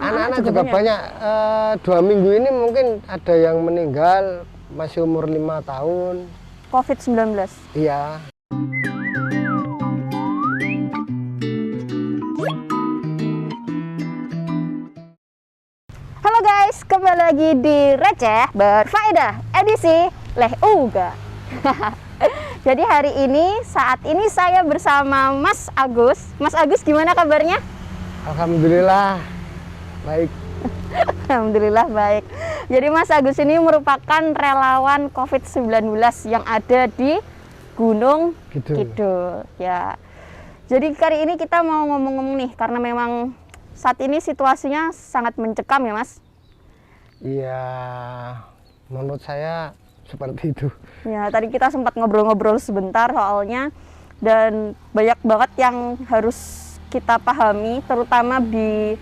Anak-anak juga banyak. 2 minggu ini mungkin ada yang meninggal masih umur 5 tahun. COVID-19. Iya. Halo guys, kembali lagi di Receh Berfaedah edisi Leh Uga. Jadi hari ini, saat ini saya bersama Mas Agus. Mas Agus, gimana kabarnya? Alhamdulillah baik. Alhamdulillah baik. Jadi Mas Agus ini merupakan relawan COVID-19 yang ada di Gunung Kidul. Ya. Jadi kali ini kita mau ngomong-ngomong nih, karena memang saat ini situasinya sangat mencekam ya Mas. Iya, menurut saya seperti itu. Ya, tadi kita sempat ngobrol-ngobrol sebentar soalnya, dan banyak banget yang harus kita pahami, terutama di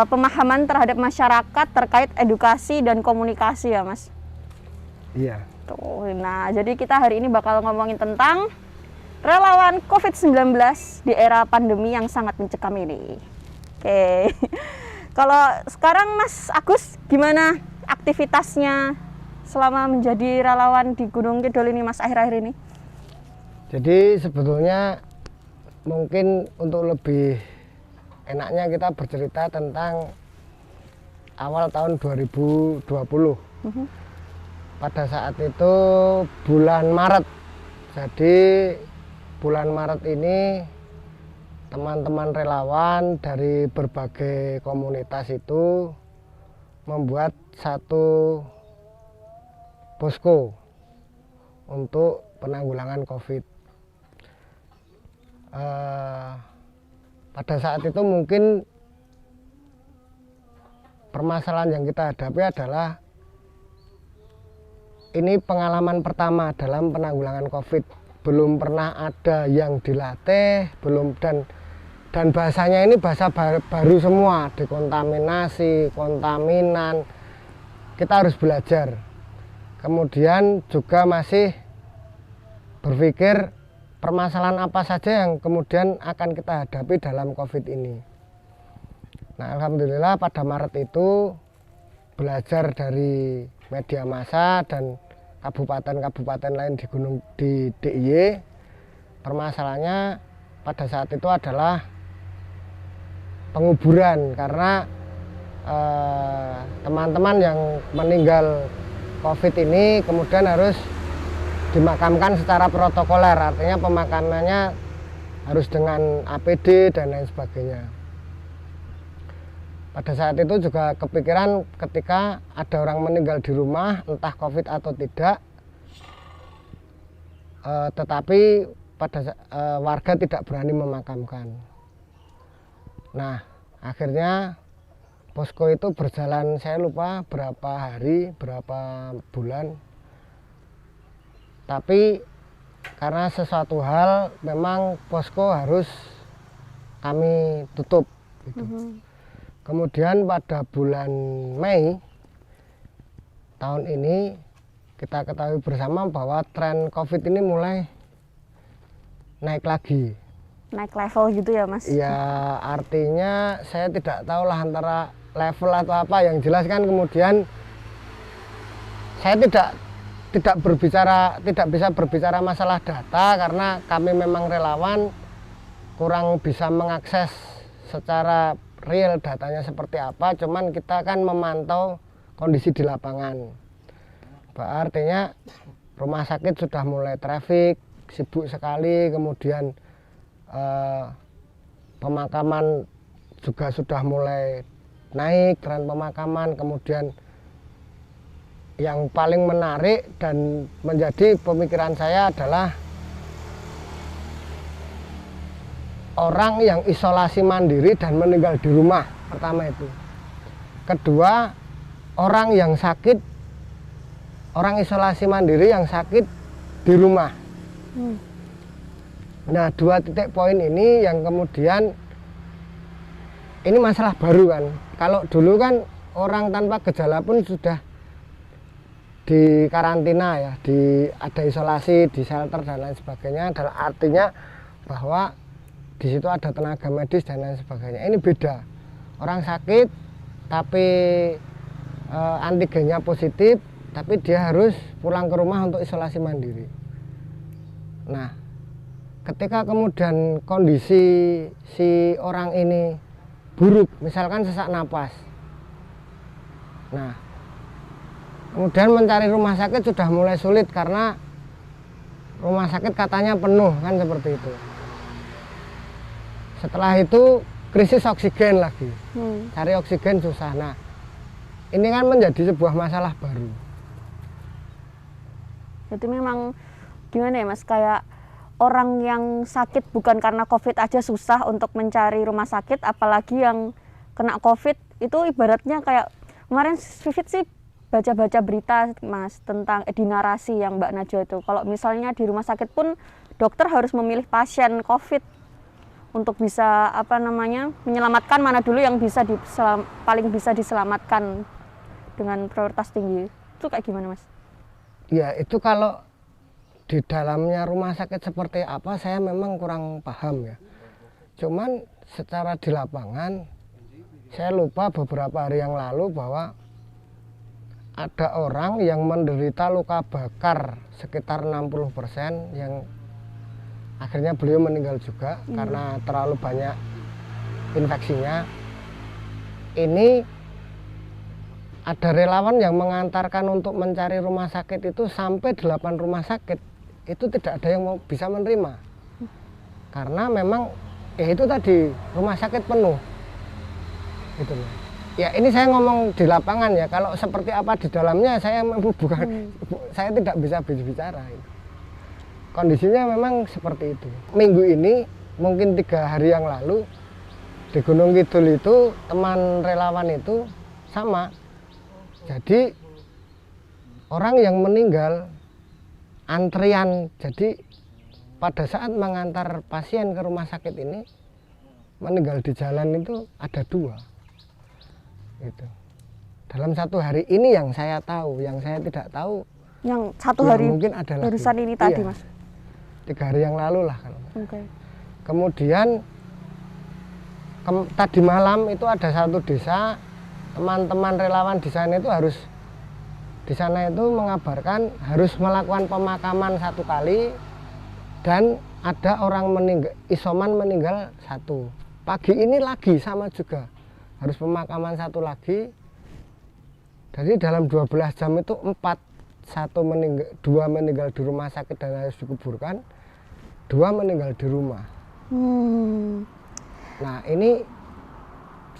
pemahaman terhadap masyarakat terkait edukasi dan komunikasi ya Mas. Iya. Tuh, nah jadi kita hari ini bakal ngomongin tentang relawan COVID-19 di era pandemi yang sangat mencekam ini. Oke, kalau sekarang Mas Agus gimana aktivitasnya selama menjadi relawan di Gunung Kidul ini Mas akhir-akhir ini? Jadi sebetulnya mungkin untuk lebih enaknya kita bercerita tentang awal tahun 2020. Pada saat itu bulan Maret. Jadi bulan Maret ini teman-teman relawan dari berbagai komunitas itu membuat satu posko untuk penanggulangan COVID. Pada saat itu mungkin permasalahan yang kita hadapi adalah ini pengalaman pertama dalam penanggulangan COVID. Belum pernah ada yang dilatih, dan bahasanya ini bahasa baru semua, dekontaminasi, kontaminan. Kita harus belajar. Kemudian juga masih berpikir permasalahan apa saja yang kemudian akan kita hadapi dalam COVID ini. Nah, alhamdulillah pada Maret itu belajar dari media massa dan kabupaten-kabupaten lain di DIY. Permasalahannya pada saat itu adalah penguburan, karena teman-teman yang meninggal COVID ini kemudian harus dimakamkan secara protokoler, artinya pemakamannya harus dengan APD dan lain sebagainya. Pada saat itu juga kepikiran ketika ada orang meninggal di rumah, entah COVID atau tidak, tetapi warga tidak berani memakamkan. Nah, akhirnya posko itu berjalan, saya lupa berapa hari, berapa bulan. Tapi karena sesuatu hal memang posko harus kami tutup gitu. Kemudian pada bulan Mei tahun ini kita ketahui bersama bahwa tren COVID ini mulai naik lagi. Naik level gitu ya Mas? Ya, artinya saya tidak tahu lah antara level atau apa, yang jelas kan kemudian saya tidak bisa berbicara masalah data karena kami memang relawan, kurang bisa mengakses secara real datanya seperti apa, cuman kita kan memantau kondisi di lapangan. Artinya rumah sakit sudah mulai traffic, sibuk sekali, kemudian pemakaman juga sudah mulai naik, tren pemakaman. Kemudian yang paling menarik dan menjadi pemikiran saya adalah orang yang isolasi mandiri dan meninggal di rumah, pertama itu. Kedua, orang yang sakit, orang isolasi mandiri yang sakit di rumah. Nah, 2 titik poin ini yang kemudian ini masalah baru kan. Kalau dulu kan orang tanpa gejala pun sudah di karantina ya, ada isolasi di shelter dan lain sebagainya. Adalah artinya bahwa di situ ada tenaga medis dan lain sebagainya. Ini beda. Orang sakit tapi antigennya positif, tapi dia harus pulang ke rumah untuk isolasi mandiri. Nah, ketika kemudian kondisi si orang ini buruk, misalkan sesak napas, nah kemudian mencari rumah sakit sudah mulai sulit karena rumah sakit katanya penuh, kan seperti itu. Setelah itu krisis oksigen lagi, cari oksigen susah. Nah, ini kan menjadi sebuah masalah baru. Jadi memang gimana ya Mas, kayak orang yang sakit bukan karena COVID aja susah untuk mencari rumah sakit, apalagi yang kena COVID itu ibaratnya kayak kemarin Vivit sih baca-baca berita Mas tentang di Narasi yang Mbak Najwa itu. Kalau misalnya di rumah sakit pun dokter harus memilih pasien COVID untuk bisa menyelamatkan mana dulu yang paling bisa diselamatkan dengan prioritas tinggi. Itu kayak gimana Mas? Ya itu kalau di dalamnya rumah sakit seperti apa saya memang kurang paham ya. Cuman secara di lapangan saya lupa beberapa hari yang lalu bahwa ada orang yang menderita luka bakar sekitar 60% yang akhirnya beliau meninggal juga karena terlalu banyak infeksinya. Ini ada relawan yang mengantarkan untuk mencari rumah sakit itu sampai 8 rumah sakit. Itu tidak ada yang mau bisa menerima. Karena memang ya itu tadi rumah sakit penuh. Gitu loh. Ya ini saya ngomong di lapangan ya, kalau seperti apa di dalamnya saya saya tidak bisa bicara. Kondisinya memang seperti itu. Minggu ini mungkin 3 hari yang lalu di Gunung Kidul itu teman relawan itu sama. Jadi orang yang meninggal antrian, jadi pada saat mengantar pasien ke rumah sakit ini meninggal di jalan itu ada 2. Itu dalam 1 hari ini yang saya tahu, yang saya tidak tahu yang 1 hari mungkin ada barusan ini tadi Mas. 3 hari yang lalu lah kalau. Kemudian tadi malam itu ada 1 desa, teman-teman relawan di sana itu harus di sana itu mengabarkan harus melakukan pemakaman 1 kali dan ada orang isoman meninggal 1. Pagi ini lagi sama juga harus pemakaman 1 lagi. Jadi dalam 12 jam itu 2 meninggal di rumah sakit dan harus dikuburkan, 2 meninggal di rumah. Nah ini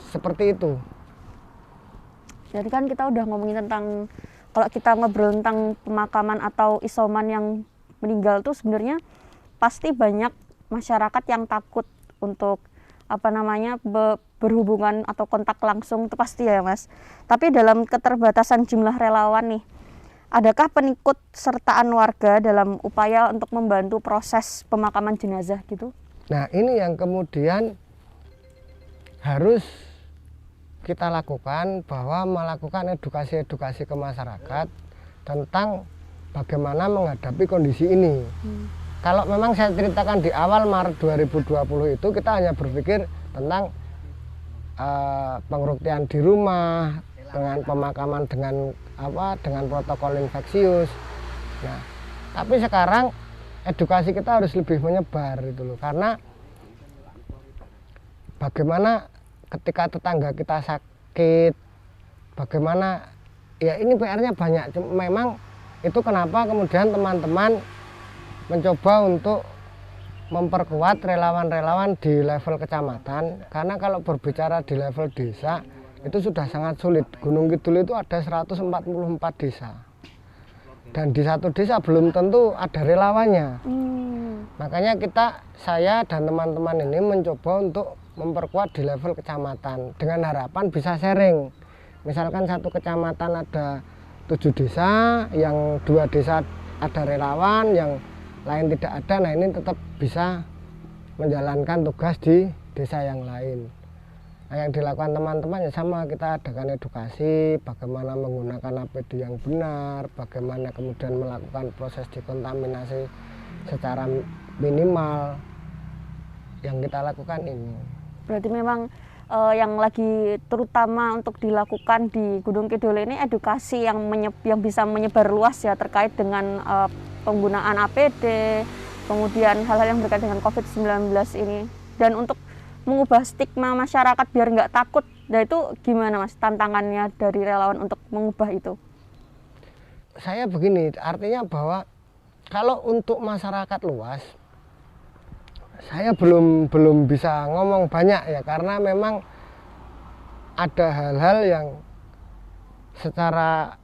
seperti itu. Jadi kan kita udah ngomongin tentang, kalau kita ngobrol tentang pemakaman atau isoman yang meninggal tuh sebenarnya pasti banyak masyarakat yang takut untuk berhubungan atau kontak langsung, itu pasti ya Mas. Tapi dalam keterbatasan jumlah relawan nih, adakah penikut sertaan warga dalam upaya untuk membantu proses pemakaman jenazah gitu? Nah ini yang kemudian harus kita lakukan, bahwa melakukan edukasi-edukasi ke masyarakat tentang bagaimana menghadapi kondisi ini. Kalau memang saya ceritakan di awal Maret 2020 itu kita hanya berpikir tentang pengeruktian di rumah dengan pemakaman dengan protokol infeksius. Nah, tapi sekarang edukasi kita harus lebih menyebar itu loh, karena bagaimana ketika tetangga kita sakit, bagaimana ya ini PR-nya banyak. Memang itu kenapa kemudian teman-teman mencoba untuk memperkuat relawan-relawan di level kecamatan, karena kalau berbicara di level desa itu sudah sangat sulit. Gunung Kidul itu ada 144 desa dan di 1 desa belum tentu ada relawannya. Makanya saya dan teman-teman ini mencoba untuk memperkuat di level kecamatan dengan harapan bisa sharing. Misalkan 1 kecamatan ada 7 desa, yang 2 desa ada relawan, yang lain tidak ada. Nah ini tetap bisa menjalankan tugas di desa yang lain. Nah, yang dilakukan teman-teman ya sama, kita adakan edukasi bagaimana menggunakan APD yang benar, bagaimana kemudian melakukan proses dekontaminasi secara minimal. Yang kita lakukan ini. Berarti memang yang lagi terutama untuk dilakukan di Gunung Kidul ini edukasi yang bisa menyebar luas ya terkait dengan penggunaan APD, kemudian hal-hal yang berkaitan dengan COVID-19 ini, dan untuk mengubah stigma masyarakat biar nggak takut. Nah itu gimana Mas tantangannya dari relawan untuk mengubah itu? Saya begini, artinya bahwa kalau untuk masyarakat luas, saya belum bisa ngomong banyak ya, karena memang ada hal-hal yang secara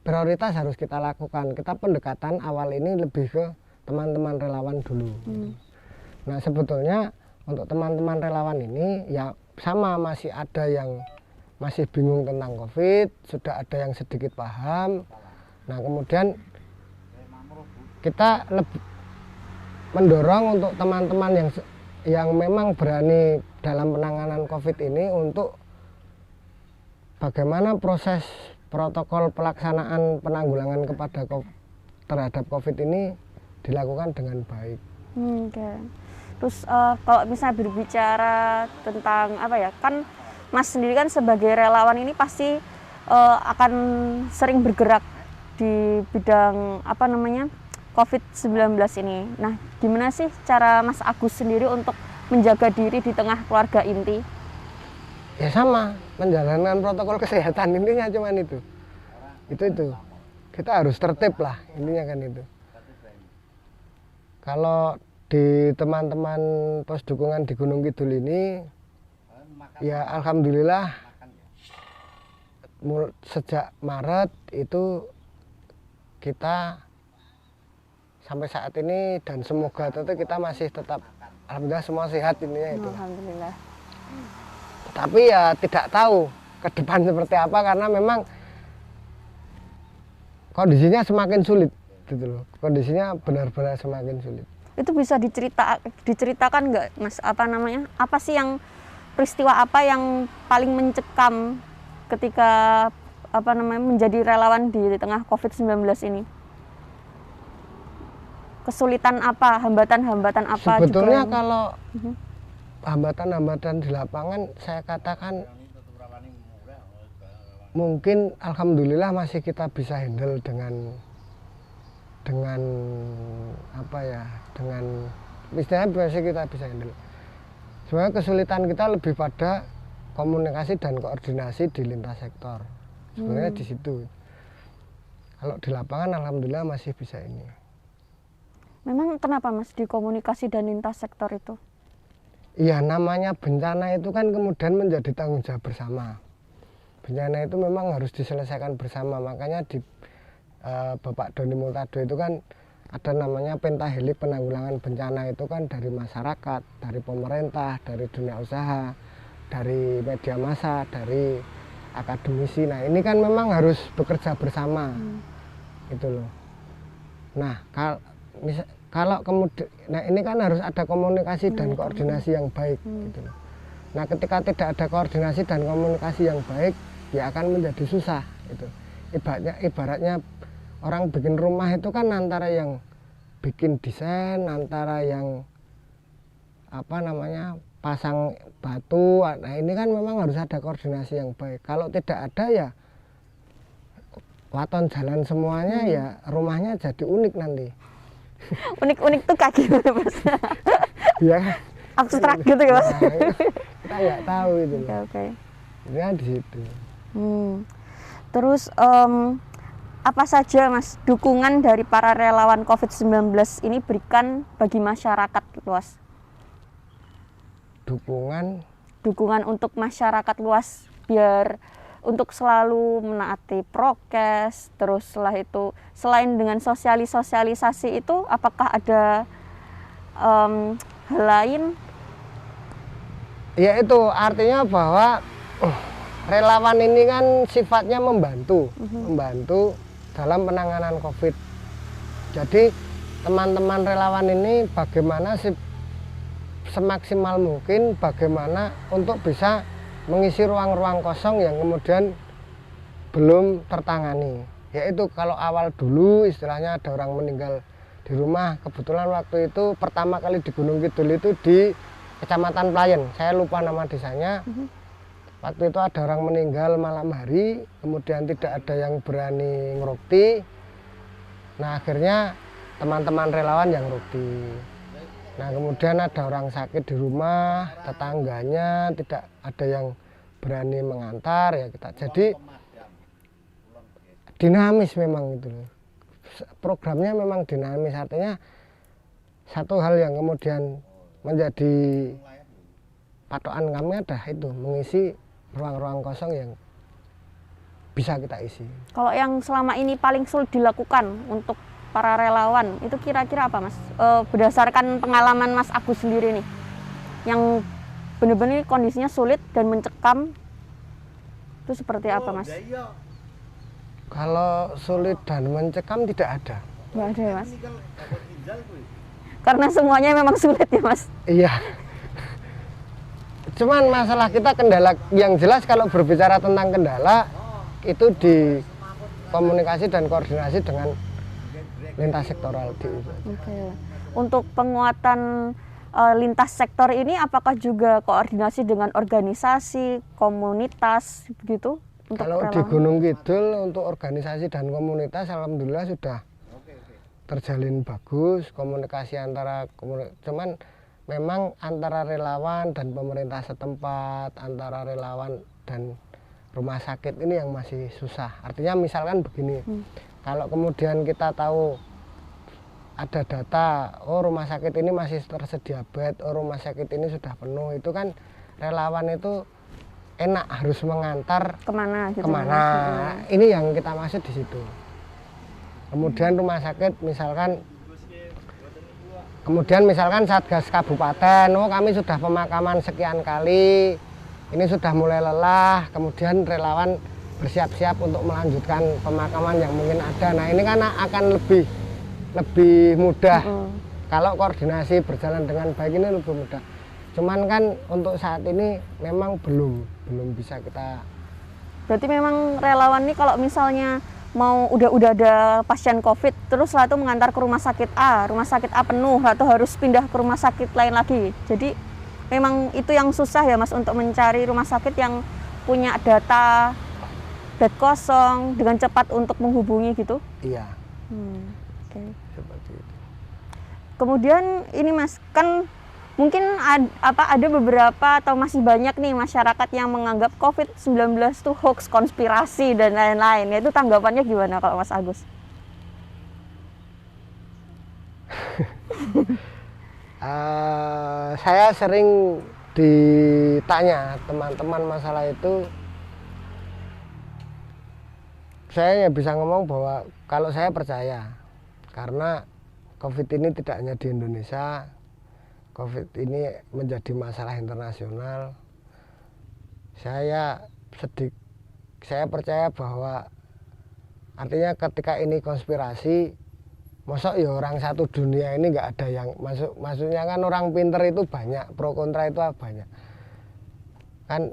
prioritas harus kita lakukan. Kita pendekatan awal ini lebih ke teman-teman relawan dulu. Nah sebetulnya untuk teman-teman relawan ini ya sama, masih ada yang masih bingung tentang COVID, sudah ada yang sedikit paham. Nah kemudian kita lebih mendorong untuk teman-teman yang memang berani dalam penanganan COVID ini untuk bagaimana proses protokol pelaksanaan penanggulangan terhadap COVID ini dilakukan dengan baik. Okay. Terus kalau misalnya berbicara tentang kan Mas sendiri kan sebagai relawan ini pasti akan sering bergerak di bidang COVID-19 ini. Nah, gimana sih cara Mas Agus sendiri untuk menjaga diri di tengah keluarga inti? Ya sama, menjalankan protokol kesehatan, intinya cuman itu. Itu. Kita harus tertib lah, intinya kan itu. Kalau di teman-teman pos dukungan di Gunung Kidul ini, ya alhamdulillah sejak Maret itu kita sampai saat ini, dan semoga tentu kita masih tetap alhamdulillah semua sehat intinya itu. Alhamdulillah. Tapi ya tidak tahu ke depan seperti apa, karena memang kondisinya semakin sulit gitu loh. Kondisinya benar-benar semakin sulit. Itu bisa diceritakan nggak Mas, apa sih yang peristiwa apa yang paling mencekam ketika menjadi relawan di tengah COVID-19 ini? Kesulitan apa, hambatan-hambatan apa? Sebetulnya juga kalau hambatan-hambatan di lapangan, saya katakan mungkin alhamdulillah masih kita bisa handle dengan istilahnya masih kita bisa handle. Sebenarnya kesulitan kita lebih pada komunikasi dan koordinasi di lintas sektor. Sebenarnya di situ. Kalau di lapangan alhamdulillah masih bisa ini. Memang kenapa Mas di komunikasi dan lintas sektor itu? Iya, namanya bencana itu kan kemudian menjadi tanggung jawab bersama. Bencana itu memang harus diselesaikan bersama. Makanya di Bapak Doni Multado itu kan ada namanya pentahelik penanggulangan bencana, itu kan dari masyarakat, dari pemerintah, dari dunia usaha, dari media massa, dari akademisi. Nah ini kan memang harus bekerja bersama, gitu loh. Nah kalau kemudian, nah ini kan harus ada komunikasi dan koordinasi yang baik, gitu loh. Nah ketika tidak ada koordinasi dan komunikasi yang baik, ya akan menjadi susah. Gitu. Ibaratnya orang bikin rumah itu kan antara yang bikin desain, antara yang pasang batu. Nah ini kan memang harus ada koordinasi yang baik. Kalau tidak ada ya waton jalan semuanya, ya rumahnya jadi unik nanti. Unik tuh kayak gimana Mas? Ya abstrak gitu ya Mas? Nah, kita nggak tahu itu. Okay. Ini kan di situ. Terus apa saja Mas dukungan dari para relawan COVID-19 ini berikan bagi masyarakat luas? Dukungan untuk masyarakat luas biar untuk selalu menaati prokes. Terus setelah itu, selain dengan sosialisasi itu, apakah ada hal lain? Ya itu artinya bahwa relawan ini kan sifatnya membantu dalam penanganan COVID. Jadi teman-teman relawan ini bagaimana semaksimal mungkin bagaimana untuk bisa mengisi ruang-ruang kosong yang kemudian belum tertangani. Yaitu kalau awal dulu istilahnya ada orang meninggal di rumah, kebetulan waktu itu pertama kali di Gunung Kidul itu di Kecamatan Playen, saya lupa nama desanya. Waktu itu ada orang meninggal malam hari, kemudian tidak ada yang berani ngerukti. Nah akhirnya teman-teman relawan yang ngerukti. Nah kemudian ada orang sakit di rumah, tetangganya tidak ada yang berani mengantar ya kita. Jadi dinamis memang itu. Programnya memang dinamis, artinya satu hal yang kemudian menjadi patokan kami adalah itu, mengisi ruang-ruang kosong yang bisa kita isi. Kalau yang selama ini paling sulit dilakukan untuk para relawan itu kira-kira apa Mas? Berdasarkan pengalaman Mas Agus sendiri nih, yang benar-benar kondisinya sulit dan mencekam, itu seperti apa Mas? Kalau sulit dan mencekam tidak ada. Nggak ada ya Mas? Karena semuanya memang sulit ya Mas? Iya. Cuman masalah kita kendala yang jelas, kalau berbicara tentang kendala itu di komunikasi dan koordinasi dengan lintas sektoral di Oke. Untuk penguatan lintas sektor ini apakah juga koordinasi dengan organisasi, komunitas begitu? Untuk kalau di Gunung Kidul untuk organisasi dan komunitas alhamdulillah sudah terjalin bagus komunikasi antara cuman memang antara relawan dan pemerintah setempat, antara relawan dan rumah sakit ini yang masih susah. Artinya misalkan begini, kalau kemudian kita tahu ada data, oh rumah sakit ini masih tersedia bed, oh rumah sakit ini sudah penuh, itu kan relawan itu enak harus mengantar kemana gitu. Kemana. Ini yang kita maksud di situ. Kemudian rumah sakit misalkan Satgas Kabupaten, oh kami sudah pemakaman sekian kali, ini sudah mulai lelah, kemudian relawan bersiap-siap untuk melanjutkan pemakaman yang mungkin ada. Nah ini kan akan lebih mudah. Kalau koordinasi berjalan dengan baik ini lebih mudah. Cuman kan untuk saat ini memang belum bisa kita. Berarti memang relawan ini kalau misalnya mau udah ada pasien COVID, terus lalu mengantar ke rumah sakit A penuh, atau harus pindah ke rumah sakit lain lagi. Jadi memang itu yang susah ya Mas, untuk mencari rumah sakit yang punya data bed kosong dengan cepat untuk menghubungi gitu. Iya. Okay. Seperti itu. Kemudian ini Mas, kan mungkin ada beberapa atau masih banyak nih masyarakat yang menganggap COVID-19 itu hoax, konspirasi dan lain-lain. Itu tanggapannya gimana kalau Mas Agus? Saya sering ditanya teman-teman masalah itu. Saya bisa ngomong bahwa kalau saya percaya, karena COVID ini tidak hanya di Indonesia, COVID ini menjadi masalah internasional. Saya percaya bahwa artinya ketika ini konspirasi, masa ya orang satu dunia ini nggak ada yang maksudnya kan orang pinter itu banyak, pro kontra itu banyak. Kan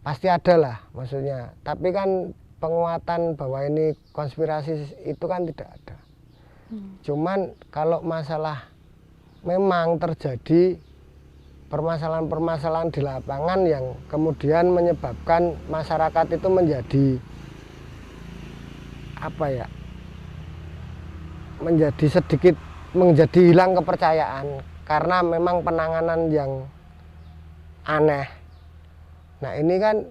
pasti ada lah maksudnya. Tapi kan penguatan bahwa ini konspirasi itu kan tidak ada. Cuman kalau masalah memang terjadi permasalahan-permasalahan di lapangan yang kemudian menyebabkan masyarakat itu menjadi menjadi hilang kepercayaan karena memang penanganan yang aneh. Nah ini kan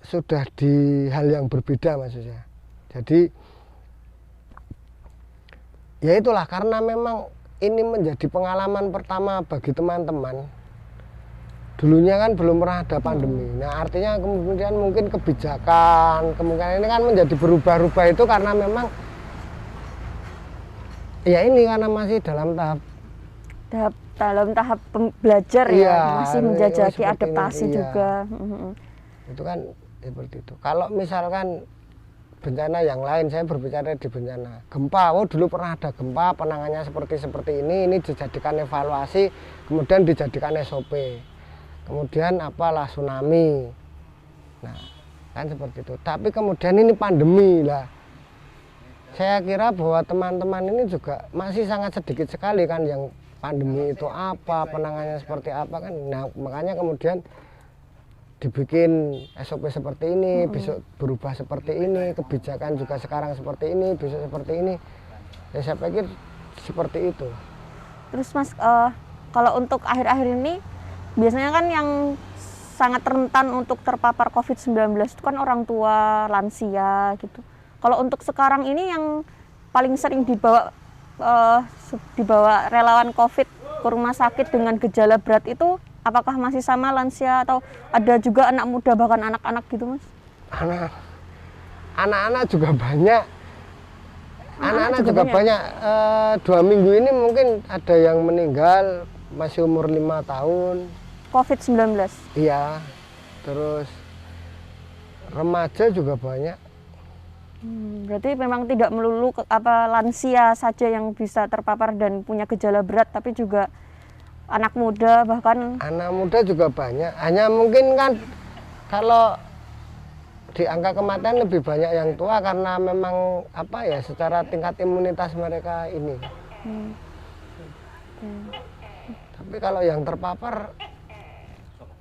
sudah di hal yang berbeda maksudnya. Jadi ya itulah, karena memang ini menjadi pengalaman pertama bagi teman-teman. Dulunya kan belum pernah ada pandemi. Nah artinya kemudian mungkin kebijakan, kemungkinan ini kan menjadi berubah-ubah itu karena memang ya ini karena masih dalam tahap belajar ya, masih menjajaki adaptasi juga. Itu kan seperti itu. Kalau misalkan bencana yang lain, saya berbicara di bencana gempa, oh dulu pernah ada gempa, penanganannya seperti ini dijadikan evaluasi, kemudian dijadikan SOP, kemudian apalah tsunami. Nah kan seperti itu. Tapi kemudian ini pandemi lah, saya kira bahwa teman-teman ini juga masih sangat sedikit sekali kan yang pandemi itu apa, penanganannya seperti apa kan. Nah, makanya kemudian dibikin SOP seperti ini, besok berubah seperti ini, kebijakan juga sekarang seperti ini, besok seperti ini. Ya, saya pikir seperti itu. Terus Mas, kalau untuk akhir-akhir ini biasanya kan yang sangat rentan untuk terpapar COVID-19 itu kan orang tua, lansia gitu. Kalau untuk sekarang ini yang paling sering dibawa relawan COVID ke rumah sakit dengan gejala berat itu apakah masih sama lansia atau ada juga anak muda bahkan anak-anak gitu Mas? Anak-anak juga banyak. Anak-anak juga banyak. 2 minggu ini mungkin ada yang meninggal masih umur 5 tahun. COVID-19? Iya, terus remaja juga banyak. Berarti memang tidak melulu lansia saja yang bisa terpapar dan punya gejala berat, tapi juga anak muda bahkan. Anak muda juga banyak. Hanya mungkin kan kalau di angka kematian lebih banyak yang tua karena memang apa ya secara tingkat imunitas mereka ini. Tapi kalau yang terpapar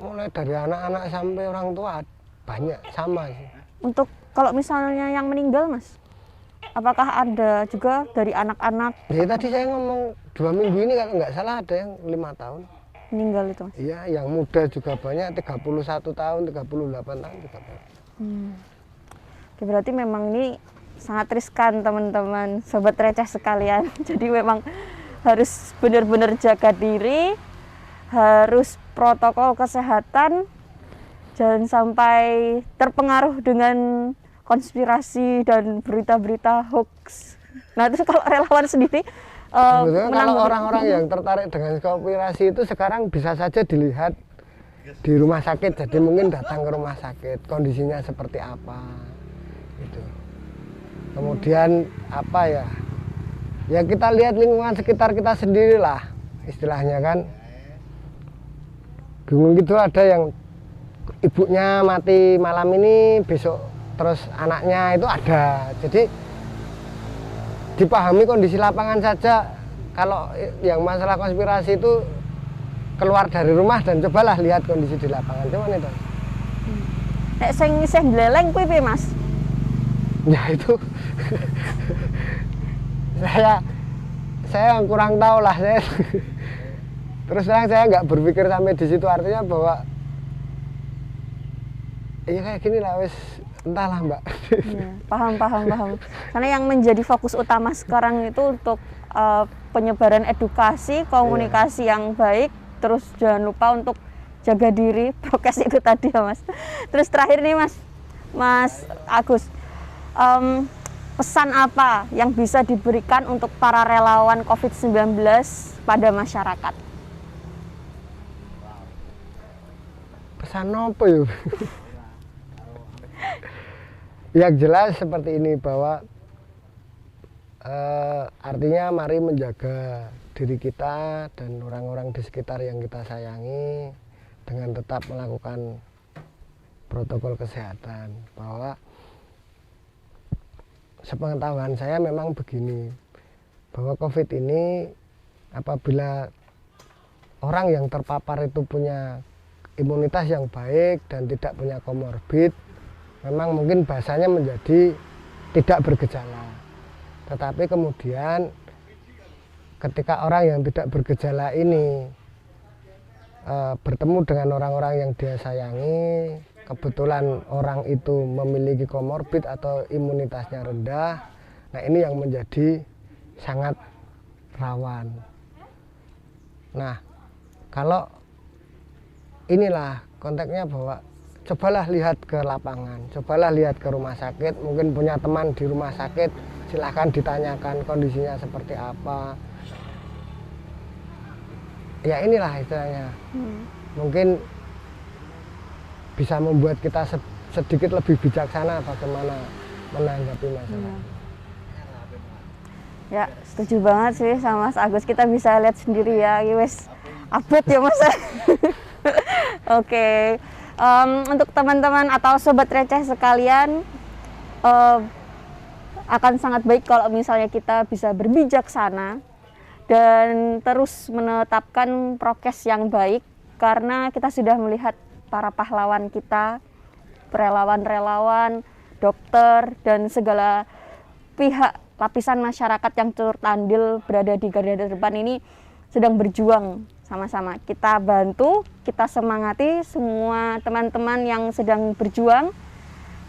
mulai dari anak-anak sampai orang tua banyak sama sih. Untuk kalau misalnya yang meninggal Mas, apakah ada juga dari anak-anak? Ya tadi saya ngomong 2 minggu ini kalau nggak salah ada yang 5 tahun. Meninggal itu Mas? Iya, yang muda juga banyak, 31 tahun, 38 tahun juga banyak. Oke, berarti memang ini sangat riskan teman-teman, sobat receh sekalian. Jadi memang harus benar-benar jaga diri, harus protokol kesehatan, jangan sampai terpengaruh dengan konspirasi dan berita-berita hoax. Nah, terus kalau relawan sendiri, kalau orang-orang yang tertarik dengan konspirasi itu sekarang bisa saja dilihat di rumah sakit. Jadi mungkin datang ke rumah sakit, kondisinya seperti apa, gitu. Kemudian apa ya? Ya kita lihat lingkungan sekitar kita sendiri lah, istilahnya kan. Bingung gitu, ada yang ibunya mati malam ini, besok terus anaknya itu ada. Jadi dipahami kondisi lapangan saja. Kalau yang masalah konspirasi itu keluar dari rumah dan cobalah lihat kondisi di lapangan. Cuman itu. Nek sing isih bleleng kuwi piye Mas? Ya itu saya kurang tahu lah saya. Terus terang saya nggak berpikir sampai di situ, artinya bahwa ya kayak gini lah wes, entahlah Mbak. Ya, paham. Karena yang menjadi fokus utama sekarang itu untuk penyebaran edukasi, komunikasi yang baik, terus jangan lupa untuk jaga diri, prokes itu tadi ya Mas. Terus terakhir nih Mas Agus, pesan apa yang bisa diberikan untuk para relawan COVID-19 pada masyarakat? Pesan apa ya? Yang jelas seperti ini, bahwa artinya mari menjaga diri kita dan orang-orang di sekitar yang kita sayangi dengan tetap melakukan protokol kesehatan. Bahwa sepengetahuan saya memang begini, bahwa COVID ini apabila orang yang terpapar itu punya imunitas yang baik dan tidak punya komorbid, memang mungkin bahasanya menjadi tidak bergejala. Tetapi kemudian ketika orang yang tidak bergejala ini bertemu dengan orang-orang yang dia sayangi, kebetulan orang itu memiliki komorbid atau imunitasnya rendah, nah ini yang menjadi sangat rawan. Nah, kalau inilah konteksnya, bahwa cobalah lihat ke lapangan, cobalah lihat ke rumah sakit, mungkin punya teman di rumah sakit, silahkan ditanyakan kondisinya seperti apa. Ya inilah istilahnya, mungkin bisa membuat kita sedikit lebih bijaksana bagaimana menanggapi masalah. Ya, setuju banget sih sama Mas Agus, kita bisa lihat sendiri ya, wes update ya Mas. Oke. Untuk teman-teman atau sobat receh sekalian, akan sangat baik kalau misalnya kita bisa berbijaksana dan terus menetapkan prokes yang baik, karena kita sudah melihat para pahlawan kita, relawan-relawan, dokter, dan segala pihak lapisan masyarakat yang turut andil berada di garda depan ini sedang berjuang sama-sama. Kita bantu, kita semangati semua teman-teman yang sedang berjuang.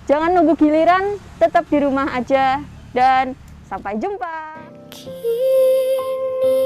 Jangan nunggu giliran, tetap di rumah aja, dan sampai jumpa. Kini